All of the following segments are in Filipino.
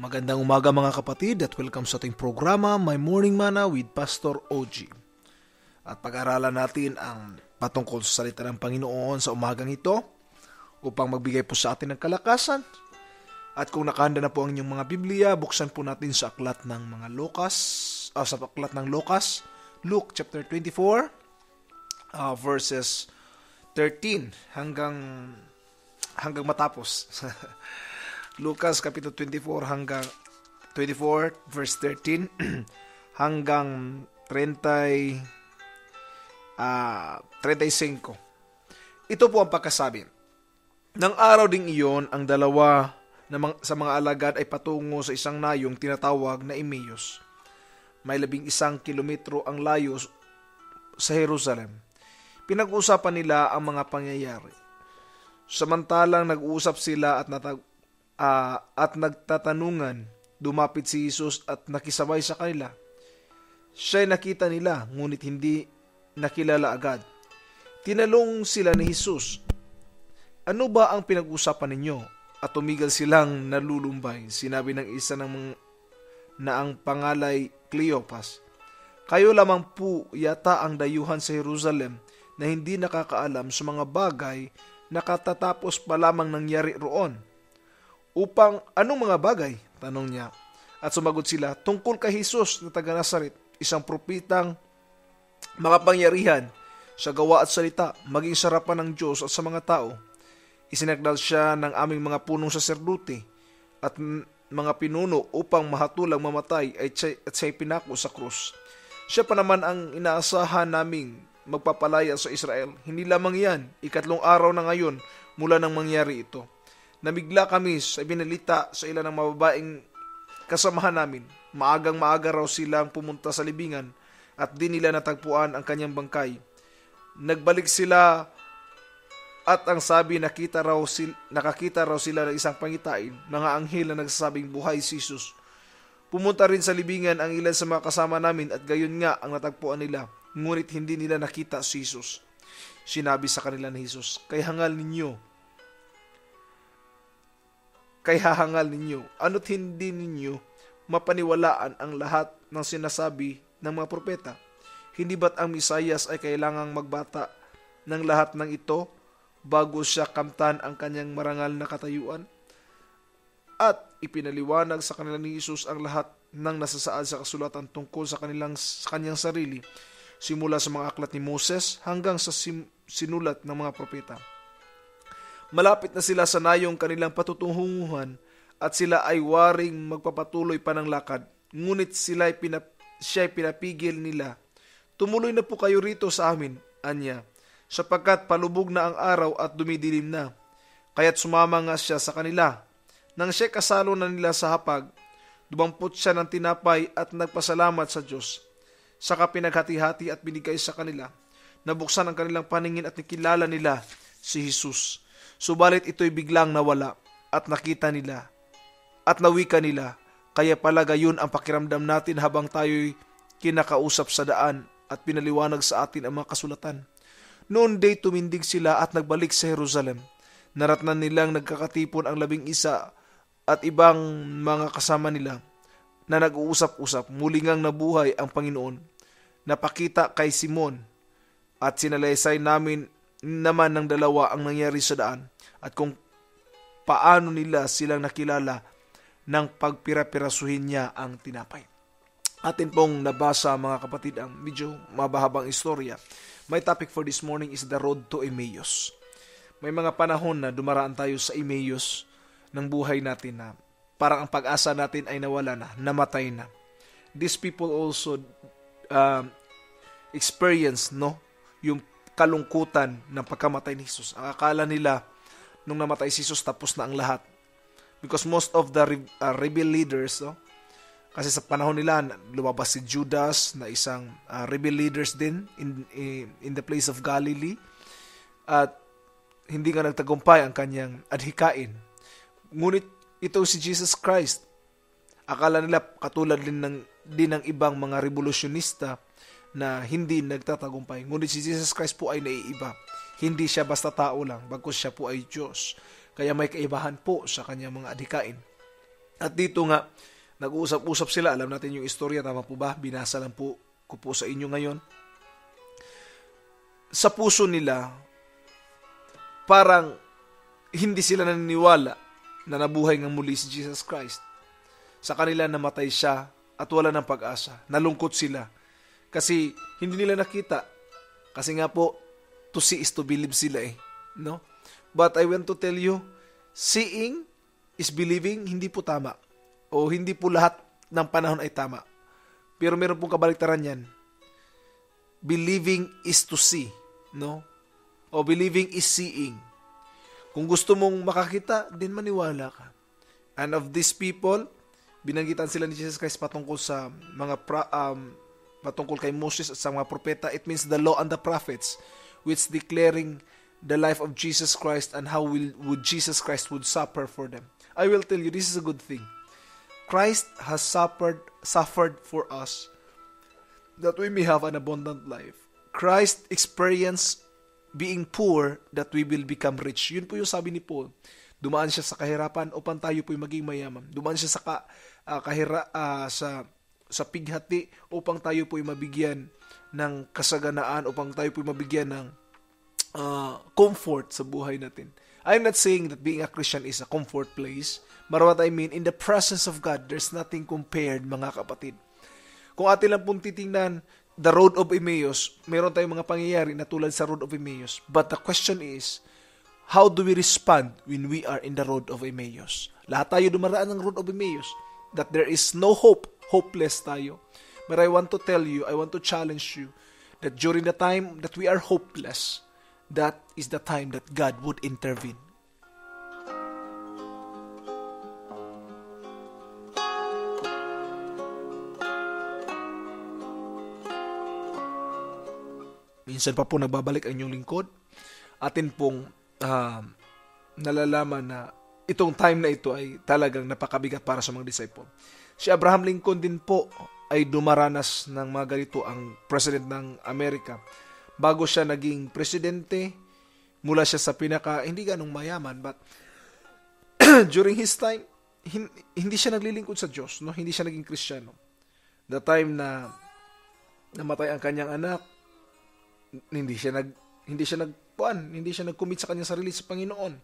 Magandang umaga mga kapatid at welcome sa ating programa My Morning Manna with Pastor OG. At pag-aralan natin ang patungkol sa salita ng Panginoon sa umagang ito upang magbigay po sa atin ng kalakasan. At kung nakahanda na po ang inyong mga Biblia, buksan po natin sa aklat ng mga Lukas, Luke chapter 24, verses 13 hanggang matapos. Lucas Kapitulo 24 hanggang 24 verse 13 hanggang 35. Ito po ang pagkasabi. Nang araw ding iyon, ang dalawa sa mga alagad ay patungo sa isang nayong tinatawag na Emmaus. May 11 kilometro ang layo sa Jerusalem. Pinag-uusapan nila ang mga pangyayari. Samantalang nag-uusap sila at nagtatanungan, dumapit si Jesus at nakisabay sa kanila. Siya'y nakita nila, ngunit hindi nakilala agad. Tinalong sila ni Jesus, "Ano ba ang pinag-usapan ninyo?" At tumigil silang nalulumbay. Sinabi ng isa na ang pangalay Cleopas, "Kayo lamang po yata ang dayuhan sa Jerusalem na hindi nakakaalam sa mga bagay na katatapos pa lamang nangyari roon." "Upang anong mga bagay?" tanong niya. At sumagot sila, "Tungkol kay Jesus na taga Nazaret, isang propitang makapangyarihan sa gawa at salita, maging sarapan ng Diyos at sa mga tao. Isinagdal siya ng aming mga punong saserdote at mga pinuno upang mahatulang mamatay at siya'y pinako sa krus. Siya pa naman ang inaasahan naming magpapalaya sa Israel. Hindi lamang yan, 3 araw na ngayon mula nang mangyari ito. Namigla kami sa binalita sa ilan ng mababaeng kasamahan namin. Maagang-maaga raw silang pumunta sa libingan at di nila natagpuan ang kanyang bangkay. Nagbalik sila at ang sabi nakakita raw sila ng isang pangitain, mga anghel na nagsasabing buhay si Jesus. Pumunta rin sa libingan ang ilan sa mga kasama namin at gayon nga ang natagpuan nila, ngunit hindi nila nakita si Jesus." Sinabi sa kanila ni Jesus, Kay hahangal ninyo, ano't hindi ninyo mapaniwalaan ang lahat ng sinasabi ng mga propeta? Hindi ba't ang Misayas ay kailangang magbata ng lahat ng ito bago siya kamtan ang kanyang marangal na katayuan? At ipinaliwanag sa kanila ni Jesus ang lahat ng nasasaad sa kasulatan tungkol sa kanyang sarili, simula sa mga aklat ni Moses hanggang sa sinulat ng mga propeta. Malapit na sila sa nayong kanilang patutunguhan at sila ay waring magpapatuloy pa ng lakad. Ngunit siya'y pinapigil nila. "Tumuloy na po kayo rito sa amin," anya, "sapagkat palubog na ang araw at dumidilim na." Kaya't sumama nga siya sa kanila. Nang siya'y kasalo na nila sa hapag, dumampot siya ng tinapay at nagpasalamat sa Diyos. Saka pinaghati-hati at binigay sa kanila. Nabuksan ang kanilang paningin at nakilala nila si Jesus. Subalit ito'y biglang nawala at nakita nila at nawika nila. Kaya pala gayon ang pakiramdam natin habang tayo'y kinakausap sa daan at pinaliwanag sa atin ang mga kasulatan. Noon day tumindig sila at nagbalik sa Jerusalem. Naratnan nilang nagkakatipon ang 11 at ibang mga kasama nila na nag-uusap-usap. Muli ngang nabuhay ang Panginoon. Napakita kay Simon at sinalaysay namin naman ng dalawa ang nangyari sa daan at kung paano nila silang nakilala nang pagpira-pirasuhin niya ang tinapay. Atin pong nabasa mga kapatid ang medyo mabahabang istorya. My topic for this morning is the road to Emmaus. May mga panahon na dumaraan tayo sa Emmaus ng buhay natin na parang ang pag-asa natin ay nawala na, namatay na. These people also experience yung kalungkutan ng pagkamatay ni Jesus. Ang akala nila nung namatay si Jesus tapos na ang lahat. Because most of the rebel leaders, kasi sa panahon nila lumabas si Judas na isang rebel leaders din in the place of Galilee at hindi nga nagtagumpay ang kanyang adhikain. Ngunit ito si Jesus Christ, akala nila katulad din ng ibang mga revolusyonista na hindi nagtatagumpay. Ngunit si Jesus Christ po ay naiiba. Hindi siya basta tao lang, bagkus siya po ay Diyos. Kaya may kaibahan po sa kanyang mga adhikain. At dito nga, nag-uusap-usap sila. Alam natin yung istorya, tama po ba? Binasa lang po ko po sa inyo ngayon. Sa puso nila, parang hindi sila naniniwala na nabuhay ng muli si Jesus Christ. Sa kanila namatay siya at wala ng pag-asa. Nalungkot sila. Kasi hindi nila nakita. Kasi nga po, to see is to believe sila eh. No? But I want to tell you, seeing is believing, hindi po tama. O hindi po lahat ng panahon ay tama. Pero meron pong kabaliktaran yan. Believing is to see. No? O believing is seeing. Kung gusto mong makakita, din maniwala ka. And of these people, binanggitan sila ni Jesus Christ patungkol sa mga patungkol kay Moses at sa mga propeta. It means the law and the prophets, which declaring the life of Jesus Christ and how would Jesus Christ would suffer for them. I will tell you, this is a good thing. Christ has suffered for us that we may have an abundant life. Christ experienced being poor that we will become rich. Yun po yung sabi ni Paul. Dumaan siya sa kahirapan upang tayo po'y maging mayaman. Dumaan siya sa pighati upang tayo po'y mabigyan ng kasaganaan, upang tayo po'y mabigyan ng comfort sa buhay natin. I'm not saying that being a Christian is a comfort place, but what I mean, in the presence of God, there's nothing compared, mga kapatid. Kung atin lang pong titingnan, the road of Emmaus, meron tayong mga pangyayari na tulad sa road of Emmaus. But the question is, how do we respond when we are in the road of Emmaus? Lahat tayo dumaraan ng road of Emmaus. That there is no hope, hopeless tayo. But I want to tell you, I want to challenge you, that during the time that we are hopeless, that is the time that God would intervene. Minsan pa po nagbabalik ang inyong lingkod. Atin pong nalalaman na itong time na ito ay talagang napakabigat para sa mga disciple. Si Abraham Lincoln din po ay dumaranas ng mga ganito, ang president ng Amerika. Bago siya naging presidente, mula siya sa hindi ganong mayaman, but during his time, hindi siya naglilingkod sa Diyos, no? Hindi siya naging Kristiyano. The time na namatay ang kanyang anak, hindi siya nag-commit sa kanyang sarili sa Panginoon.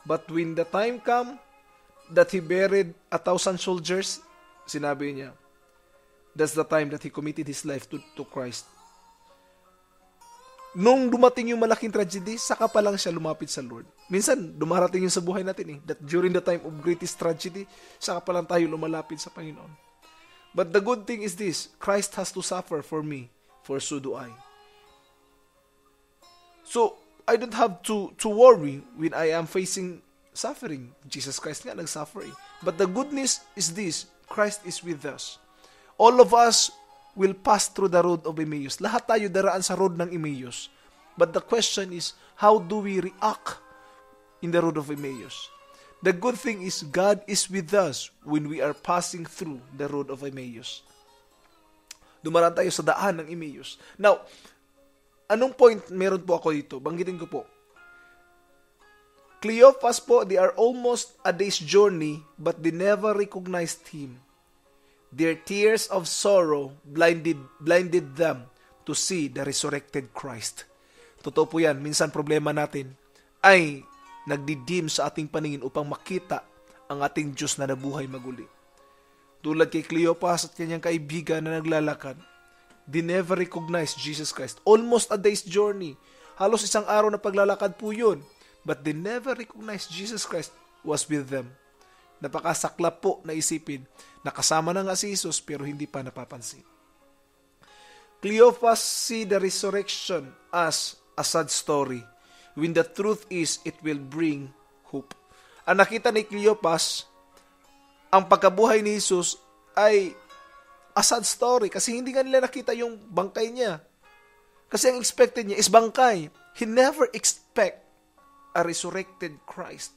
But when the time come that he buried 1,000 soldiers, sinabi niya, that's the time that he committed his life to Christ. Nung dumating yung malaking tragedy, saka pa lang siya lumapit sa Lord. Minsan, dumarating yung sa buhay natin that during the time of greatest tragedy, saka pa lang tayo lumalapit sa Panginoon. But the good thing is this, Christ has to suffer for me, for so do I. So, I don't have to worry when I am facing suffering. Jesus Christ nga nag-suffer. But the good news is this, Christ is with us. All of us will pass through the road of Emmaus. Lahat tayo daraan sa road ng Emmaus. But the question is, how do we react in the road of Emmaus? The good thing is, God is with us when we are passing through the road of Emmaus. Dumaraan tayo sa daan ng Emmaus. Now, anong point meron po ako dito? Banggitin ko po. Cleopas po, they are almost a day's journey, but they never recognized him. Their tears of sorrow blinded them to see the resurrected Christ. Totoo po yan. Minsan problema natin ay nagdidim sa ating paningin upang makita ang ating Diyos na nabuhay maguli. Tulad kay Cleopas at kanyang kaibigan na naglalakad, they never recognized Jesus Christ. Almost a day's journey. Halos isang araw na paglalakad po yun. But they never recognized Jesus Christ was with them. Napakasaklap po na isipin. Nakasama na nga si Jesus pero hindi pa napapansin. Cleopas see the resurrection as a sad story, when the truth is it will bring hope. Ang nakita ni Cleopas, ang pagkabuhay ni Jesus ay a sad story kasi hindi nga nila nakita yung bangkay niya. Kasi ang expected niya is bangkay. He never expect a resurrected Christ.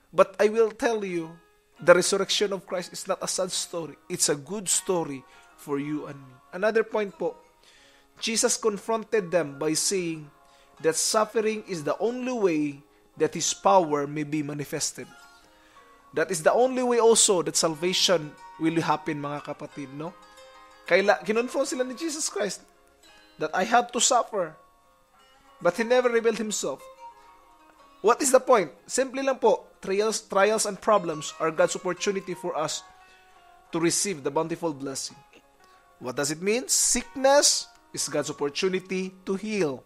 But I will tell you, the resurrection of Christ is not a sad story. It's a good story for you and me. Another point po, Jesus confronted them by saying that suffering is the only way that His power may be manifested. That is the only way also that salvation will happen, mga kapatid, no? Kinonfront sila ni Jesus Christ that I have to suffer. But He never revealed Himself. What is the point? Simply lang po, trials and problems are God's opportunity for us to receive the bountiful blessing. What does it mean? Sickness is God's opportunity to heal.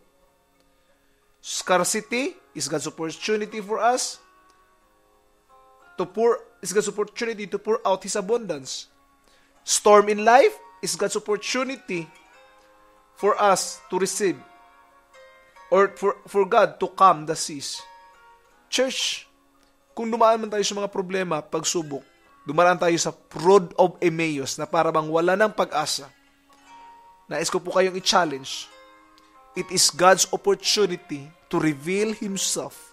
Scarcity is God's opportunity for us is God's opportunity to pour out His abundance. Storm in life is God's opportunity for us to receive or for God to calm the seas. Church, kung dumaan man tayo sa mga problema, pagsubok, dumaraan tayo sa road of Emmaus na para bang wala ng pag-asa. Nais ko po kayong i-challenge. It is God's opportunity to reveal Himself,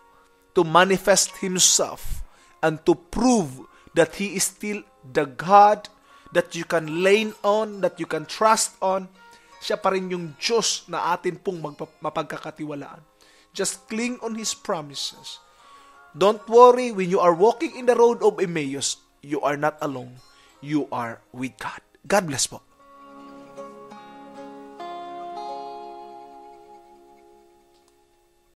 to manifest Himself, and to prove that He is still the God that you can lean on, that you can trust on. Siya pa rin yung Diyos na atin pong mapagkakatiwalaan. Just cling on His promises. Don't worry, when you are walking in the road of Emmaus, you are not alone. You are with God. God bless po.